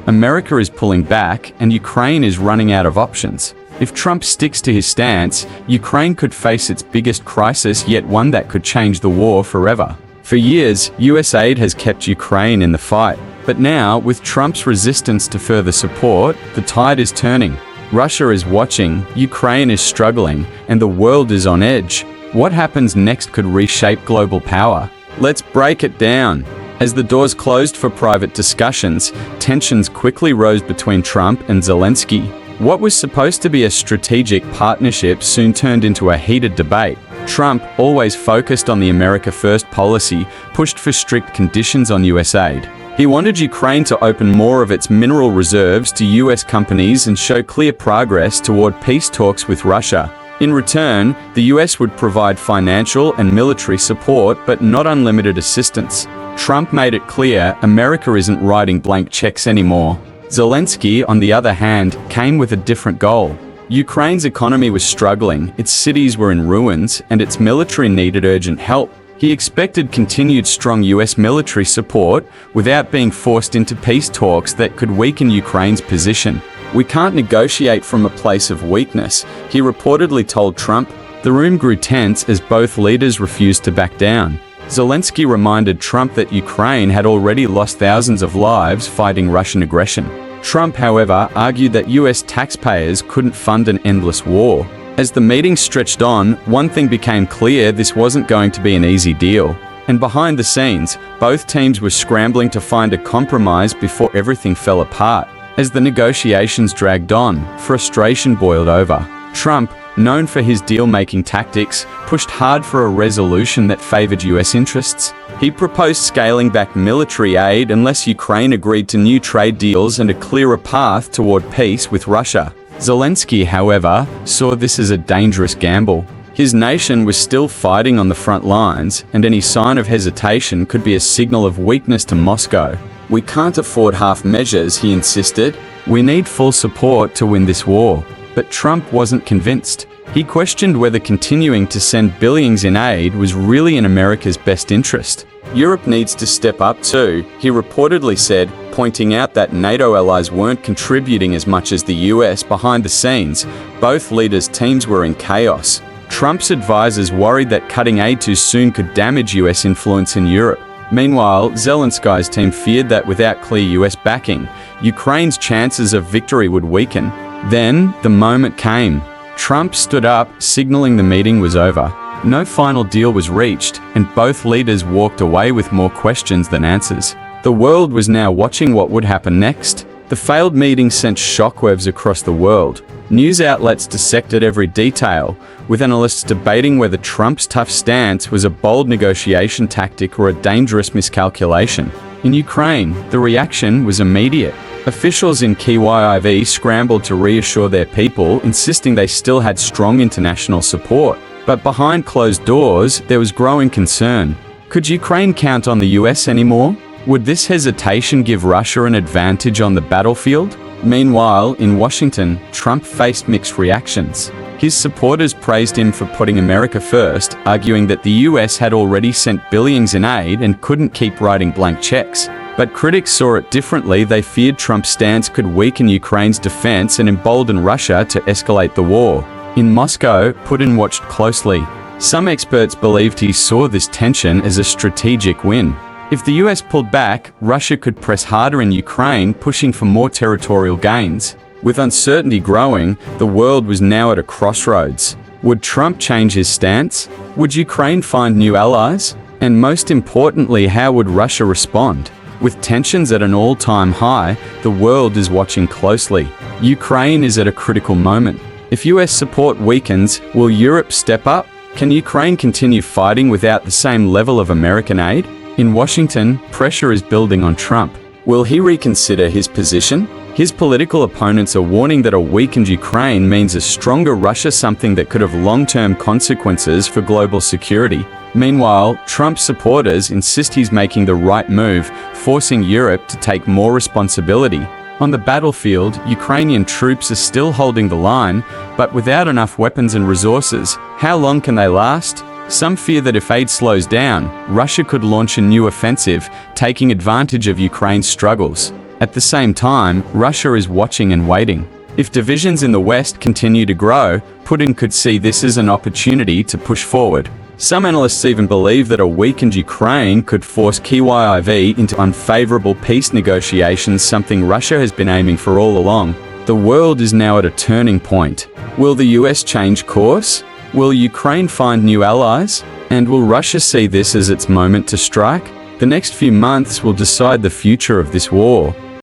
America is pulling back, and Ukraine is running out of options. If Trump sticks to his stance, Ukraine could face its biggest crisis, yet one that could change the war forever. For years, US aid has kept Ukraine in the fight. But now, with Trump's resistance to further support, the tide is turning. Russia is watching, Ukraine is struggling, and the world is on edge. What happens next could reshape global power. Let's break it down. As the doors closed for private discussions, tensions quickly rose between Trump and Zelensky. What was supposed to be a strategic partnership soon turned into a heated debate. Trump, always focused on the America First policy, pushed for strict conditions on US aid. He wanted Ukraine to open more of its mineral reserves to US companies and show clear progress toward peace talks with Russia. In return, the US would provide financial and military support, but not unlimited assistance. Trump made it clear America isn't writing blank checks anymore. Zelensky, on the other hand, came with a different goal. Ukraine's economy was struggling, its cities were in ruins, and its military needed urgent help. He expected continued strong US military support without being forced into peace talks that could weaken Ukraine's position. "We can't negotiate from a place of weakness," he reportedly told Trump. The room grew tense as both leaders refused to back down. Zelensky reminded Trump that Ukraine had already lost thousands of lives fighting Russian aggression. Trump, however, argued that US taxpayers couldn't fund an endless war. As the meeting stretched on, one thing became clear: this wasn't going to be an easy deal. And behind the scenes, both teams were scrambling to find a compromise before everything fell apart. As the negotiations dragged on, frustration boiled over. Trump, known for his deal-making tactics, pushed hard for a resolution that favored US interests. He proposed scaling back military aid unless Ukraine agreed to new trade deals and a clearer path toward peace with Russia. Zelensky, however, saw this as a dangerous gamble. His nation was still fighting on the front lines, and any sign of hesitation could be a signal of weakness to Moscow. "We can't afford half measures," he insisted. "We need full support to win this war." But Trump wasn't convinced. He questioned whether continuing to send billions in aid was really in America's best interest. "Europe needs to step up too," he reportedly said, pointing out that NATO allies weren't contributing as much as the US. Behind the scenes, both leaders' teams were in chaos. Trump's advisors worried that cutting aid too soon could damage US influence in Europe. Meanwhile, Zelensky's team feared that without clear US backing, Ukraine's chances of victory would weaken. Then, the moment came. Trump stood up, signaling the meeting was over. No final deal was reached, and both leaders walked away with more questions than answers. The world was now watching what would happen next. The failed meeting sent shockwaves across the world. News outlets dissected every detail, with analysts debating whether Trump's tough stance was a bold negotiation tactic or a dangerous miscalculation. In Ukraine, the reaction was immediate. Officials in Kyiv scrambled to reassure their people, insisting they still had strong international support. But behind closed doors, there was growing concern. Could Ukraine count on the US anymore? Would this hesitation give Russia an advantage on the battlefield? Meanwhile, in Washington, Trump faced mixed reactions. His supporters praised him for putting America first, arguing that the US had already sent billions in aid and couldn't keep writing blank checks. But critics saw it differently. They feared Trump's stance could weaken Ukraine's defense and embolden Russia to escalate the war. In Moscow, Putin watched closely. Some experts believed he saw this tension as a strategic win. If the US pulled back, Russia could press harder in Ukraine, pushing for more territorial gains. With uncertainty growing, the world was now at a crossroads. Would Trump change his stance? Would Ukraine find new allies? And most importantly, how would Russia respond? With tensions at an all-time high, the world is watching closely. Ukraine is at a critical moment. If US support weakens, will Europe step up? Can Ukraine continue fighting without the same level of American aid? In Washington, pressure is building on Trump. Will he reconsider his position? His political opponents are warning that a weakened Ukraine means a stronger Russia, something that could have long-term consequences for global security. Meanwhile, Trump's supporters insist he's making the right move, forcing Europe to take more responsibility. On the battlefield, Ukrainian troops are still holding the line, but without enough weapons and resources. How long can they last? Some fear that if aid slows down, Russia could launch a new offensive, taking advantage of Ukraine's struggles. At the same time, Russia is watching and waiting. If divisions in the West continue to grow, Putin could see this as an opportunity to push forward. Some analysts even believe that a weakened Ukraine could force Kyiv into unfavorable peace negotiations, something Russia has been aiming for all along. The world is now at a turning point. Will the US change course? Will Ukraine find new allies? And will Russia see this as its moment to strike? The next few months will decide the future of this war.